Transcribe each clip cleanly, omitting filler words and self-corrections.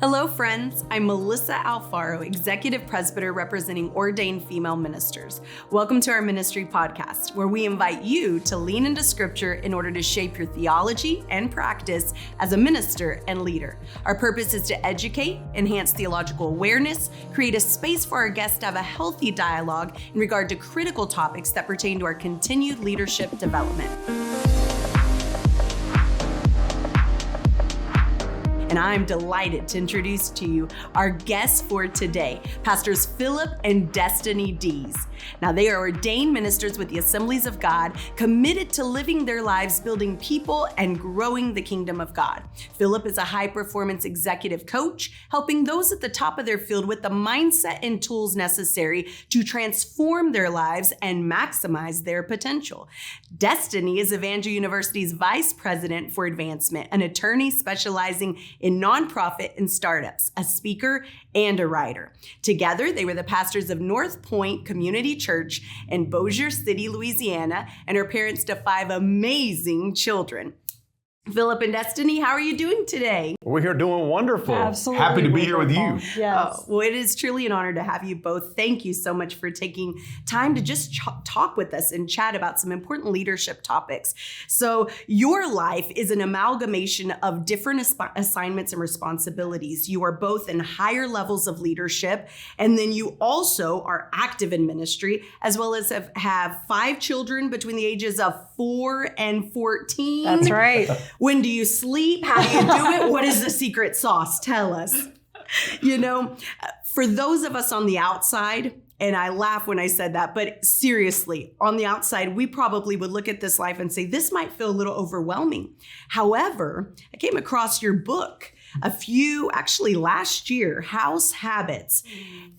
Hello, friends. I'm Melissa Alfaro, Executive Presbyter representing ordained female ministers. Welcome to our ministry podcast, where we invite you to lean into Scripture in order to shape your theology and practice as a minister and leader. Our purpose is to educate, enhance theological awareness, create a space for our guests to have a healthy dialogue in regard to critical topics that pertain to our continued leadership development. And I'm delighted to introduce to you our guests for today, Pastors Phillip and Destiny Deas. Now, they are ordained ministers with the Assemblies of God, committed to living their lives building people and growing the kingdom of God. Phillip is a high-performance executive coach, helping those at the top of their field with the mindset and tools necessary to transform their lives and maximize their potential. Destiny is Evangel University's vice president for advancement, an attorney specializing in nonprofit and startups, a speaker, and a writer. Together, they were the pastors of North Point Community Church in Bossier City, Louisiana, and are parents to 5 amazing children. Phillip and Destiny, how are you doing today? We're here doing wonderful. Absolutely. Happy to be here with you. Yes. Well, it is truly an honor to have you both. Thank you so much for taking time to just talk with us and chat about some important leadership topics. So your life is an amalgamation of different assignments and responsibilities. You are both in higher levels of leadership, and then you also are active in ministry, as well as have 5 children between the ages of 4 and 14. That's right. When do you sleep? How do you do it? What is the secret sauce? Tell us. You know, for those of us on the outside, and I laugh when I said that, but seriously, on the outside, we probably would look at this life and say, this might feel a little overwhelming. However, I came across your book actually last year, House Habits.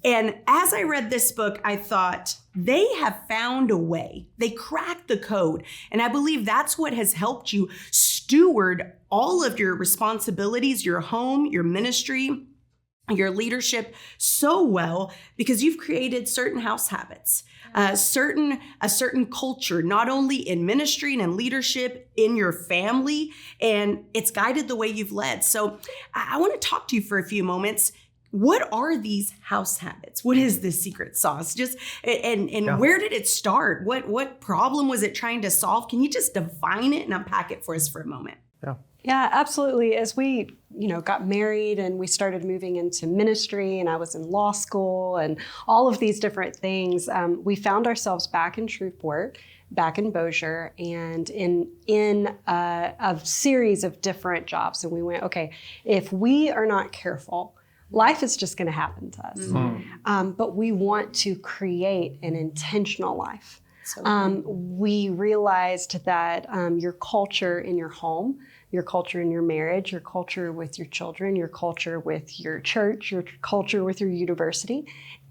And as I read this book, I thought, they have found a way. They cracked the code. And I believe that's what has helped you steward all of your responsibilities, your home, your ministry, your leadership so well, because you've created certain house habits, a certain culture, not only in ministry and in leadership, in your family, and it's guided the way you've led. So I want to talk to you for a few moments. What are these house habits? What is this secret sauce? Where did it start? What problem was it trying to solve? Can you just define it and unpack it for us for a moment? Yeah, absolutely. As we, got married and we started moving into ministry, and I was in law school and all of these different things, we found ourselves back in Shreveport, back in Bossier, and in a series of different jobs. And we went, okay, if we are not careful, life is just going to happen to us. Mm-hmm. But we want to create an intentional life. We realized that your culture in your home, your culture in your marriage, your culture with your children, your culture with your church, your culture with your university,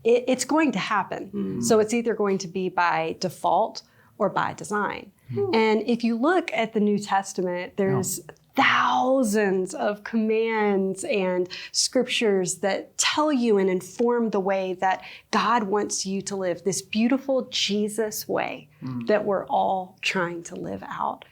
it's going to happen. Mm. So it's either going to be by default or by design. Mm. And if you look at the New Testament, there's thousands of commands and scriptures that tell you and inform the way that God wants you to live, this beautiful Jesus way that we're all trying to live out.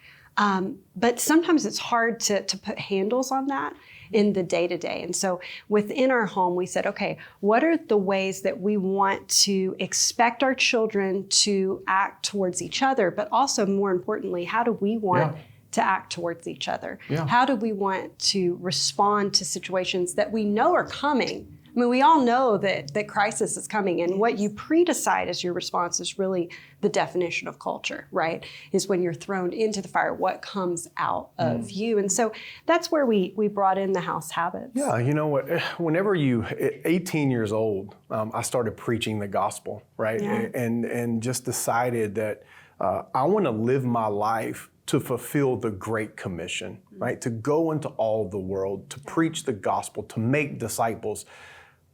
But sometimes it's hard to put handles on that in the day-to-day. And so within our home, we said, okay, what are the ways that we want to expect our children to act towards each other? But also, more importantly, how do we want to act towards each other? Yeah. How do we want to respond to situations that we know are coming? I mean, we all know that crisis is coming, and what you pre-decide as your response is really the definition of culture, right? Is when you're thrown into the fire, what comes out of you. And so that's where we brought in the house habits. Yeah, you know what? Whenever you, 18 years old, I started preaching the gospel, right? Yeah. And just decided that I want to live my life to fulfill the Great Commission, right? To go into all the world, to preach the gospel, to make disciples.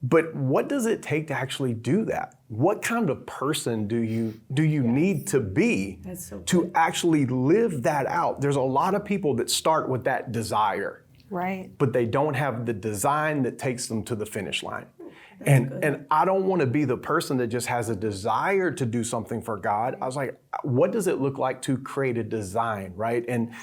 But what does it take to actually do that? What kind of person do you need to be to actually live that out? There's a lot of people that start with that desire, right? But they don't have the design that takes them to the finish line. And I don't want to be the person that just has a desire to do something for God. I was like, what does it look like to create a design, right? And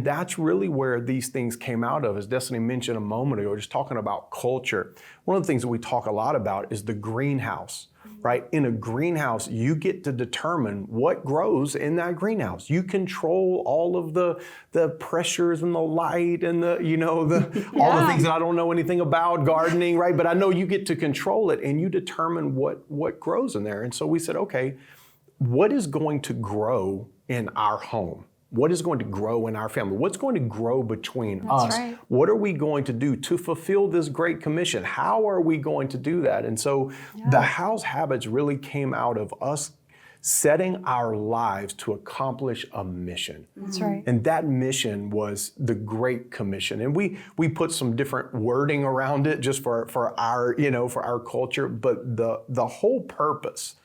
that's really where these things came out of. As Destiny mentioned a moment ago, just talking about culture. One of the things that we talk a lot about is the greenhouse, right? In a greenhouse, you get to determine what grows in that greenhouse. You control all of the pressures and the light and all the things that I don't know anything about, gardening, right? But I know you get to control it and you determine what grows in there. And so we said, okay, what is going to grow in our home? What is going to grow in our family? What's going to grow between us? Right. What are we going to do to fulfill this great commission? How are we going to do that? And so the house habits really came out of us setting our lives to accomplish a mission. That's right. And that mission was the Great Commission. And we put some different wording around it just for our culture, but the whole purpose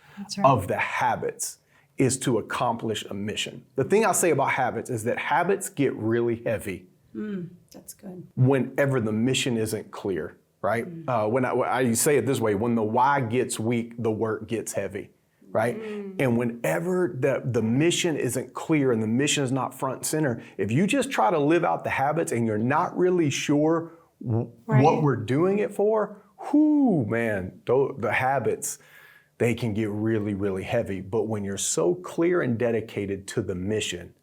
of the habits is to accomplish a mission. The thing I say about habits is that habits get really heavy. That's good. Whenever the mission isn't clear, right? When I say it this way, when the why gets weak, the work gets heavy, right? And whenever the mission isn't clear and the mission is not front and center, if you just try to live out the habits and you're not really sure what we're doing it for, the habits, they can get really, really heavy. But when you're so clear and dedicated to the mission,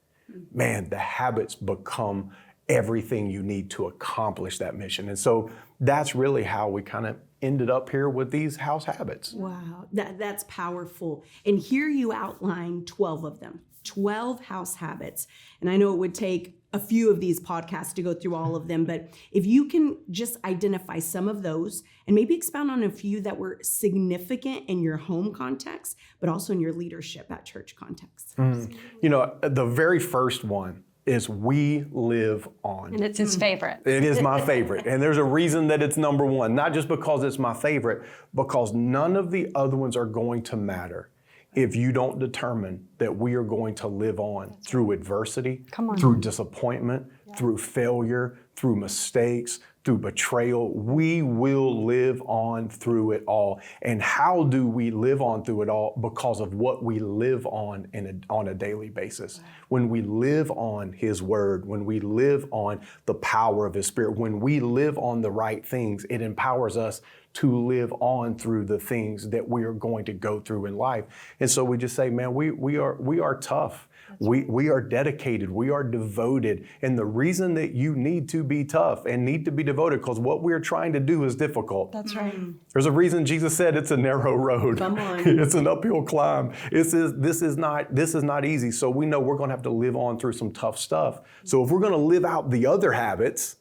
man, the habits become everything you need to accomplish that mission. And so that's really how we kind of ended up here with these house habits. Wow, that's powerful. And here you outline 12 of them, 12 house habits. And I know it would take a few of these podcasts to go through all of them, but if you can just identify some of those and maybe expound on a few that were significant in your home context, but also in your leadership at church context. The very first one is we live on. And it's his favorite. It is my favorite. And there's a reason that it's number one, not just because it's my favorite, because none of the other ones are going to matter if you don't determine that we are going to live on through adversity, through disappointment, through failure, through mistakes, through betrayal. We will live on through it all. And how do we live on through it all? Because of what we live on on a daily basis. When we live on His Word, when we live on the power of His Spirit, when we live on the right things, it empowers us to live on through the things that we are going to go through in life. And so we just say, man, we are tough. We are dedicated. We are devoted. And the reason that you need to be tough and need to be devoted, because what we're trying to do is difficult. That's right. There's a reason Jesus said it's a narrow road. Come on. It's an uphill climb. This is not easy. So we know we're going to have to live on through some tough stuff. So if we're going to live out the other habits,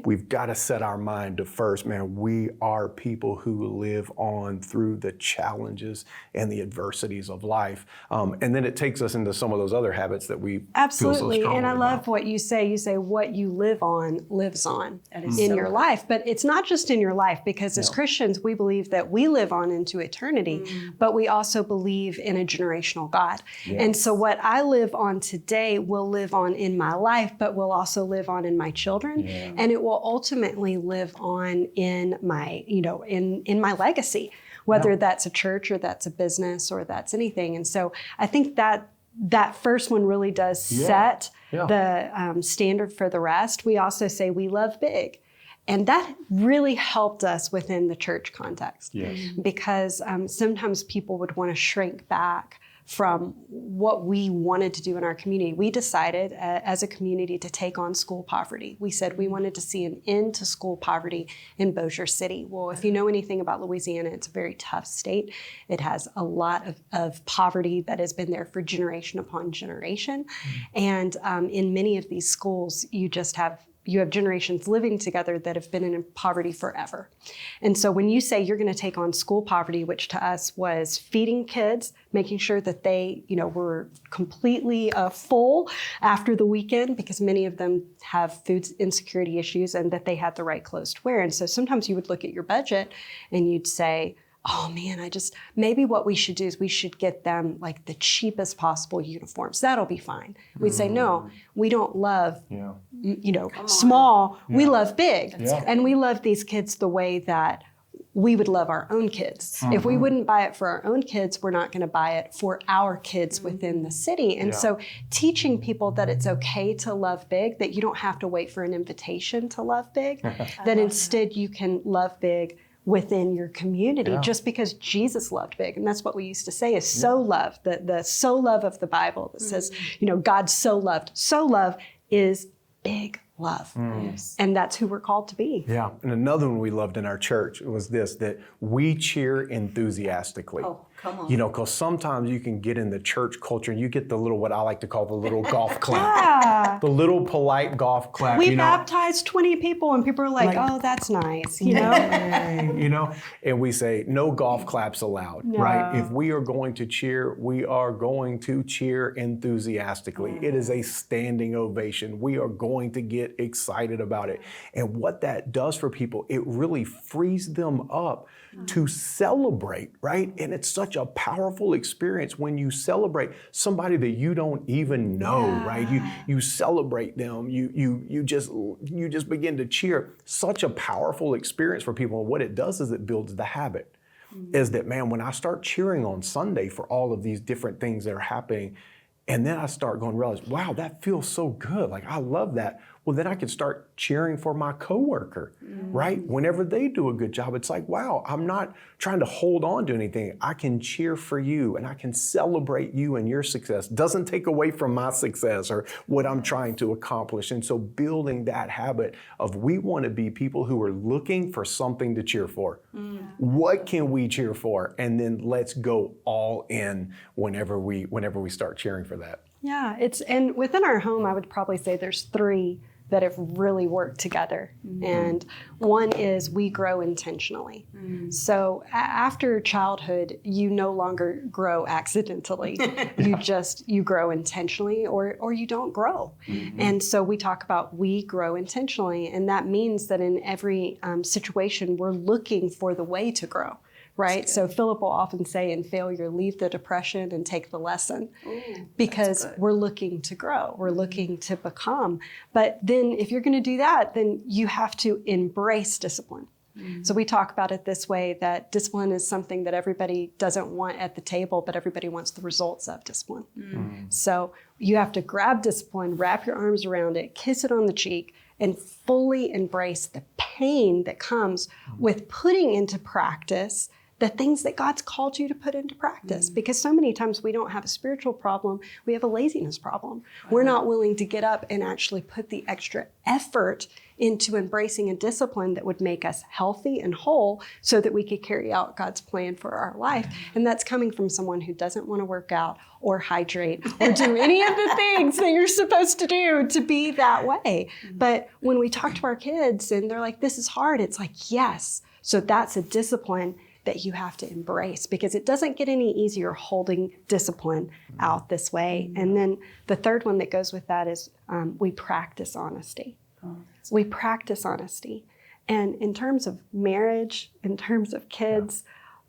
we've got to set our mind to first, man, we are people who live on through the challenges and the adversities of life. And then it takes us into some of those other habits that we feel so strongly And I love about. what you say. You say what you live on lives on in your so life. But it's not just in your life, because as Christians, we believe that we live on into eternity, but we also believe in a generational God. Yes. And so what I live on today will live on in my life, but will also live on in my children. Yeah. And it will ultimately live on in my, in my legacy, whether that's a church or that's a business or that's anything. And so I think that first one really does set the standard for the rest. We also say we love big. And that really helped us within the church context. Yes. Because sometimes people would want to shrink back from what we wanted to do in our community. We decided as a community to take on school poverty. We said we wanted to see an end to school poverty in Bossier City. Well, if you know anything about Louisiana, it's a very tough state. It has a lot of poverty that has been there for generation upon generation. And in many of these schools, you have generations living together that have been in poverty forever. And so when you say you're going to take on school poverty, which to us was feeding kids, making sure that they, were completely full after the weekend, because many of them have food insecurity issues, and that they had the right clothes to wear. And so sometimes you would look at your budget and you'd say, oh man, maybe what we should do is we should get them like the cheapest possible uniforms. That'll be fine. We'd say, no, we don't love, small. Yeah. We love big. Yeah. And we love these kids the way that we would love our own kids. If we wouldn't buy it for our own kids, we're not going to buy it for our kids within the city. And so teaching people that it's okay to love big, that you don't have to wait for an invitation to love big, that instead you can love big within your community just because Jesus loved big. And that's what we used to say is so love, the so love of the Bible that says, God so loved. So love is big love. And that's who we're called to be. Yeah. And another one we loved in our church was this, that we cheer enthusiastically. Oh, come on. Because sometimes you can get in the church culture and you get the little, what I like to call the little golf clap. The little polite golf clap. We baptized 20 people and people are like, oh, that's nice, And we say, no golf claps allowed, right? If we are going to cheer, we are going to cheer enthusiastically. It is a standing ovation. We are going to get excited about it. And what that does for people, it really frees them up to celebrate, right? And it's such a powerful experience when you celebrate somebody that you don't even know, right? You celebrate them. You just begin to cheer. Such a powerful experience for people. And what it does is it builds the habit. Is that, man, when I start cheering on Sunday for all of these different things that are happening, and then I start going, realize, wow, that feels so good. Like, I love that. Well, then I can start cheering for my coworker, right? Whenever they do a good job, it's like, wow, I'm not trying to hold on to anything. I can cheer for you and I can celebrate you and your success. Doesn't take away from my success or what I'm trying to accomplish. And so building that habit of we want to be people who are looking for something to cheer for. What can we cheer for? And then let's go all in whenever we start cheering for that. Yeah, and within our home, I would probably say there's 3 that have really worked together. And one is we grow intentionally. So after childhood, you no longer grow accidentally. You grow intentionally or you don't grow. And so we talk about we grow intentionally. And that means that in every situation, we're looking for the way to grow. Right? So Philip will often say in failure, leave the depression and take the lesson. Because we're looking to grow. We're looking to become. But then if you're going to do that, then you have to embrace discipline. So we talk about it this way, that discipline is something that everybody doesn't want at the table, but everybody wants the results of discipline. So you have to grab discipline, wrap your arms around it, kiss it on the cheek, and fully embrace the pain that comes with putting into practice the things that God's called you to put into practice. Because so many times we don't have a spiritual problem, we have a laziness problem. We're not willing to get up and actually put the extra effort into embracing a discipline that would make us healthy and whole so that we could carry out God's plan for our life. And that's coming from someone who doesn't want to work out or hydrate or do any of the things that you're supposed to do to be that way. But when we talk to our kids and they're like, this is hard, it's like, yes. So that's a discipline that you have to embrace because it doesn't get any easier holding discipline out this way. And then the third one that goes with that is we practice honesty. We practice honesty. And in terms of marriage, in terms of kids,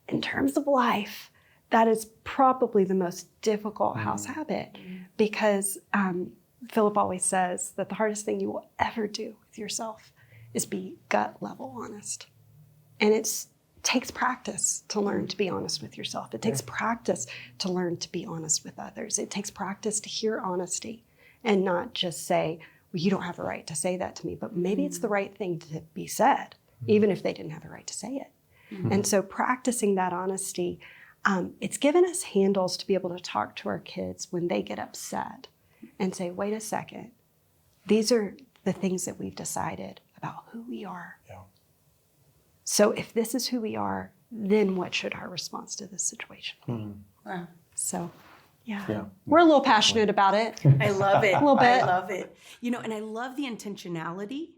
in terms of life, that is probably the most difficult house habit because Philip always says that the hardest thing you will ever do with yourself is be gut level honest. And it takes practice to learn to be honest with yourself. It takes practice to learn to be honest with others. It takes practice to hear honesty and not just say, well, you don't have a right to say that to me, but maybe it's the right thing to be said, even if they didn't have the right to say it. And so practicing that honesty, it's given us handles to be able to talk to our kids when they get upset and say, wait a second, these are the things that we've decided about who we are. Yeah. So if this is who we are, then what should our response to this situation be? Wow. So, yeah. We're a little passionate about it. I love it. A little bit. I love it. And I love the intentionality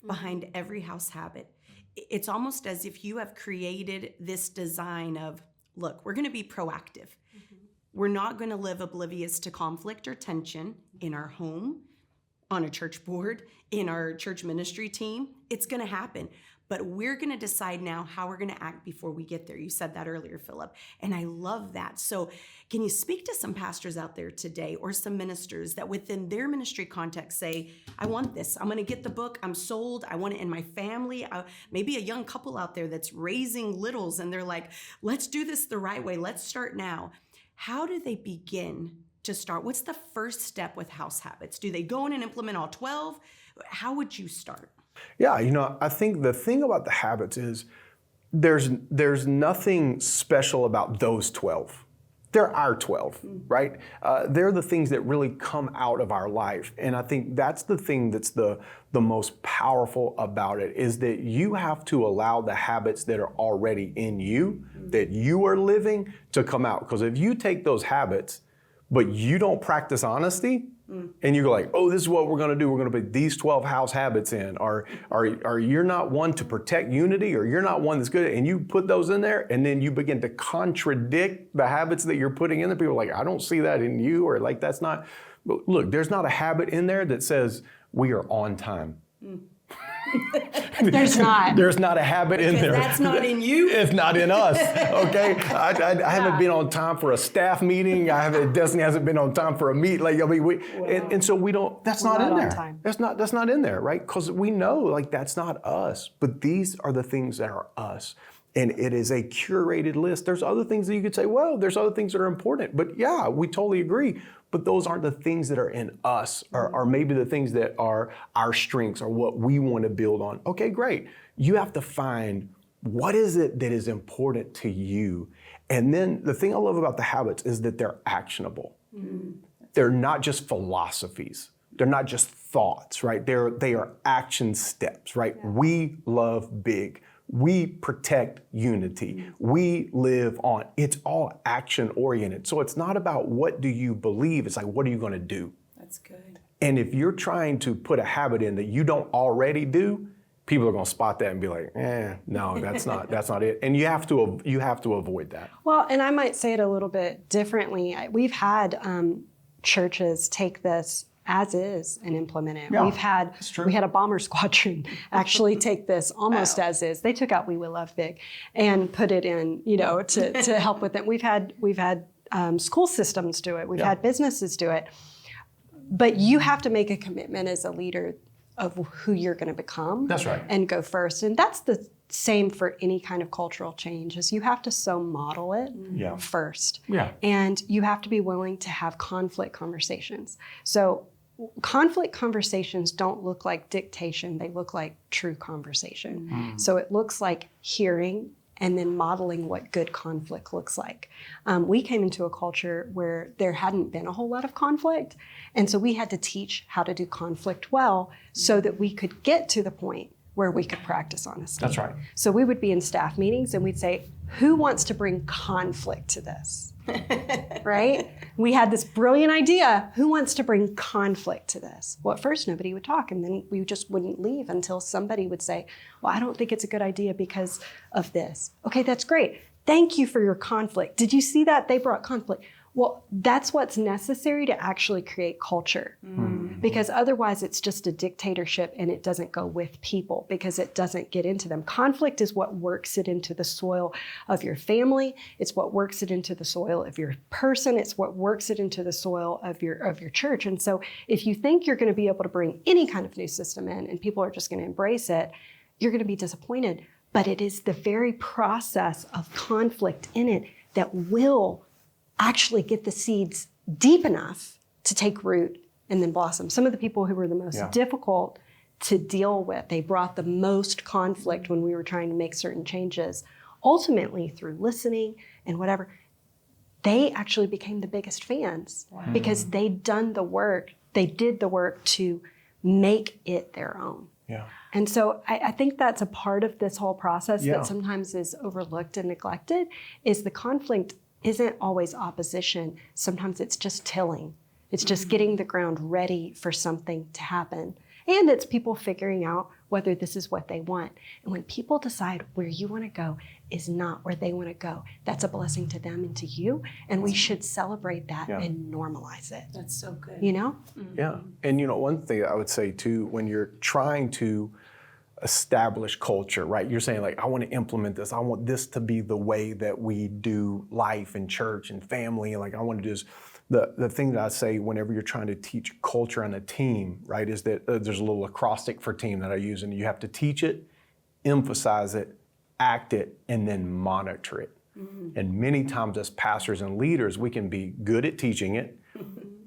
behind every house habit. It's almost as if you have created this design of, look, we're going to be proactive. We're not going to live oblivious to conflict or tension in our home, on a church board, in our church ministry team. It's going to happen. but we're going to decide now how we're going to act before we get there. You said that earlier, Phillip, and I love that. So can you speak to some pastors out there today or some ministers that within their ministry context say, I want this. I'm going to get the book. I'm sold. I want it in my family. Maybe a young couple out there that's raising littles and they're like, let's do this the right way. Let's start now. How do they begin to start? What's the first step with house habits? Do they go in and implement all 12? How would you start? Yeah, I think the thing about the habits is there's nothing special about those 12. They're our 12, right? They're the things that really come out of our life. And I think that's the thing that's the most powerful about it, is that you have to allow the habits that are already in you, that you are living, to come out. Because if you take those habits, but you don't practice honesty, and you go like, oh, this is what we're going to do. We're going to put these 12 house habits in. Or you're not one to protect unity, or you're not one that's good. And you put those in there, and then you begin to contradict the habits that you're putting in there. People are like, I don't see that in you, or like, that's not. But look, there's not a habit in there that says we are on time. There's not. There's not a habit in there. That's not in you. It's not in us. Okay, I haven't been on time for a staff meeting. Destiny hasn't been on time for a meet. Like, I mean, and so we don't. That's not in there. Time. That's not in there, right? Because we know like that's not us. But these are the things that are us. And it is a curated list. There's other things that you could say, well, there's other things that are important. But yeah, we totally agree. But those aren't the things that are in us, or maybe the things that are our strengths or what we want to build on. Okay, great. You have to find what is it that is important to you. And then the thing I love about the habits is that they're actionable. They're not just philosophies. They're not just thoughts, right? They are action steps, right? Yeah. We love big. We protect unity. We live on. It's all action oriented. So it's not about what do you believe. It's like, what are you going to do? That's good. And if you're trying to put a habit in that you don't already do, people are going to spot that and be like, no, that's not it. And you have to avoid that. Well, and I might say it a little bit differently. We've had churches take this as is and implement it. Yeah, we had a bomber squadron actually take this almost as is. They took out We Will Love Big and put it in, to help with it. We've had school systems do it. We've had businesses do it. But you have to make a commitment as a leader of who you're going to become. That's right. And go first. And that's the same for any kind of cultural change, is you have to model it first. Yeah. And you have to be willing to have conflict conversations. So conflict conversations don't look like dictation. They look like true conversation. So it looks like hearing and then modeling what good conflict looks like. We came into a culture where there hadn't been a whole lot of conflict. And so we had to teach how to do conflict well so that we could get to the point where we could practice honesty. That's right. So we would be in staff meetings and we'd say, who wants to bring conflict to this? Right? We had this brilliant idea. Who wants to bring conflict to this? Well, at first nobody would talk, and then we just wouldn't leave until somebody would say, well, I don't think it's a good idea because of this. Okay, that's great. Thank you for your conflict. Did you see that? They brought conflict. Well, that's what's necessary to actually create culture. Because otherwise it's just a dictatorship and it doesn't go with people because it doesn't get into them. Conflict is what works it into the soil of your family. It's what works it into the soil of your person. It's what works it into the soil of your church. And so if you think you're going to be able to bring any kind of new system in and people are just going to embrace it, you're going to be disappointed. But it is the very process of conflict in it that will actually get the seeds deep enough to take root and then blossom. Some of the people who were the most difficult to deal with, they brought the most conflict when we were trying to make certain changes, ultimately through listening and whatever, they actually became the biggest fans because they'd done the work. They did the work to make it their own. Yeah. And so I think that's a part of this whole process that sometimes is overlooked and neglected, is the conflict isn't always opposition. Sometimes it's just tilling. It's just getting the ground ready for something to happen. And it's people figuring out whether this is what they want. And when people decide where you want to go is not where they want to go, that's a blessing to them and to you. And we should celebrate that and normalize it. That's so good. You know? Yeah. And one thing I would say too, when you're trying to establish culture, right? You're saying like, I want to implement this. I want this to be the way that we do life and church and family. And like, I want to just, the thing that I say whenever you're trying to teach culture on a team, right, is that there's a little acrostic for team that I use, and you have to teach it, emphasize it, act it, and then monitor it. And many times as pastors and leaders, we can be good at teaching it,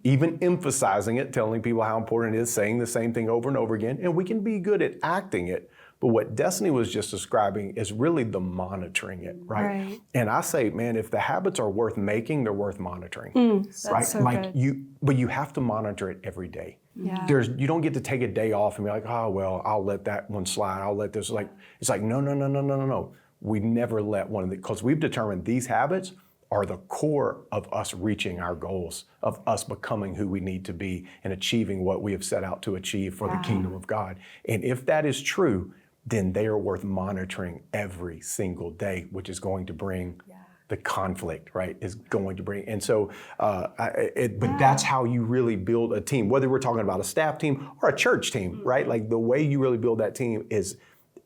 even emphasizing it, telling people how important it is, saying the same thing over and over again, and we can be good at acting it. But what Destiny was just describing is really the monitoring it, right? And I say, man, if the habits are worth making, they're worth monitoring, right? So like good. But you have to monitor it every day. Yeah. You don't get to take a day off and be like, oh, well, I'll let that one slide. I'll let this, it's like, no. We never let one of the, because we've determined these habits are the core of us reaching our goals, of us becoming who we need to be and achieving what we have set out to achieve for the kingdom of God. And if that is true, then they are worth monitoring every single day, which is going to bring the conflict, right? Is going to bring, and so, but that's how you really build a team, whether we're talking about a staff team or a church team, right? Like the way you really build that team is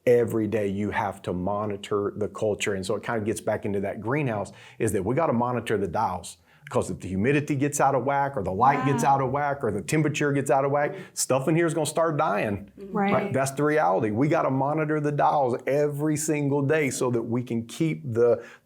every day you have to monitor the culture. And so it kind of gets back into that greenhouse, is that we got to monitor the dials. Because if the humidity gets out of whack, or the light gets out of whack, or the temperature gets out of whack, stuff in here is going to start dying. Right? That's the reality. We got to monitor the dials every single day so that we can keep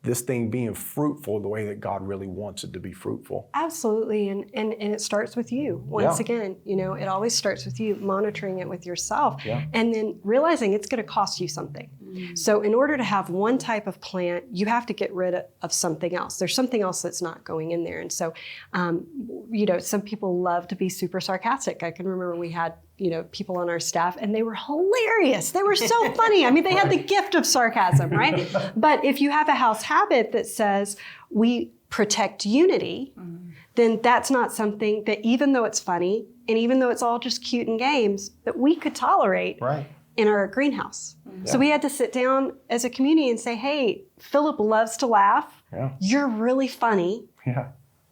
this thing being fruitful the way that God really wants it to be fruitful. Absolutely, and it starts with you. Once again, it always starts with you, monitoring it with yourself, and then realizing it's going to cost you something. So in order to have one type of plant, you have to get rid of something else. There's something else that's not going in there. And so, some people love to be super sarcastic. I can remember we had, people on our staff, and they were hilarious. They were so funny. I mean, they had the gift of sarcasm, right? But if you have a house habit that says we protect unity, then that's not something that, even though it's funny, and even though it's all just cute and games, that we could tolerate in our greenhouse. So we had to sit down as a community and say, hey, Philip loves to laugh. You're really funny,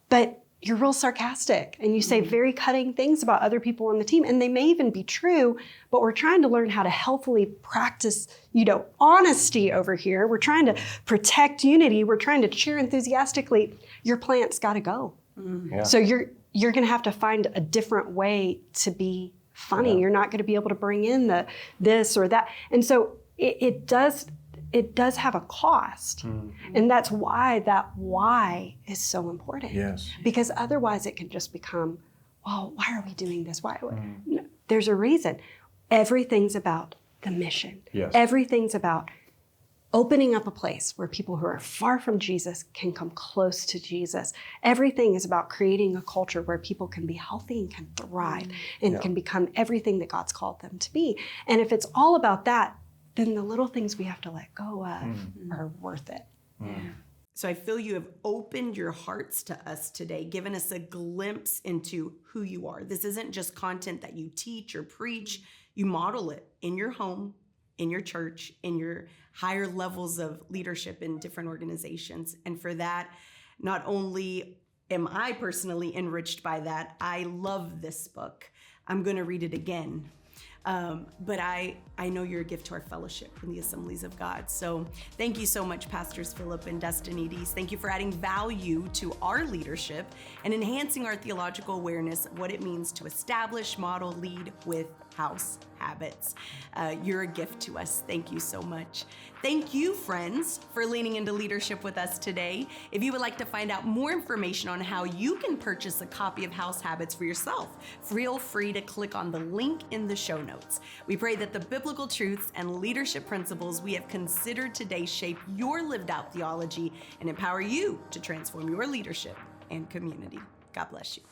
but you're real sarcastic, and you say very cutting things about other people on the team, and they may even be true, but we're trying to learn how to healthfully practice, honesty over here. We're trying to protect unity. We're trying to cheer enthusiastically. Your plant's got to go. So you're going to have to find a different way to be funny. You're not going to be able to bring in this or that. And so it does have a cost. And that's why that why is so important. Yes. Because otherwise it can just become, well, why are we doing this? Why? No, there's a reason. Everything's about the mission. Yes. Everything's about opening up a place where people who are far from Jesus can come close to Jesus. Everything is about creating a culture where people can be healthy and can thrive and can become everything that God's called them to be. And if it's all about that, then the little things we have to let go of are worth it. So I feel you have opened your hearts to us today, given us a glimpse into who you are. This isn't just content that you teach or preach. You model it in your home, in your church, in your higher levels of leadership in different organizations. And for that, not only am I personally enriched by that, I love this book. I'm going to read it again. But I know you're a gift to our fellowship in the Assemblies of God. So thank you so much, Pastors Phillip and Destiny Deas. Thank you for adding value to our leadership and enhancing our theological awareness of what it means to establish, model, lead with house habits. You're a gift to us. Thank you so much. Thank you, friends, for leaning into leadership with us today. If you would like to find out more information on how you can purchase a copy of House Habits for yourself, feel free to click on the link in the show notes. We pray that the biblical truths and leadership principles we have considered today shape your lived out theology and empower you to transform your leadership and community. God bless you.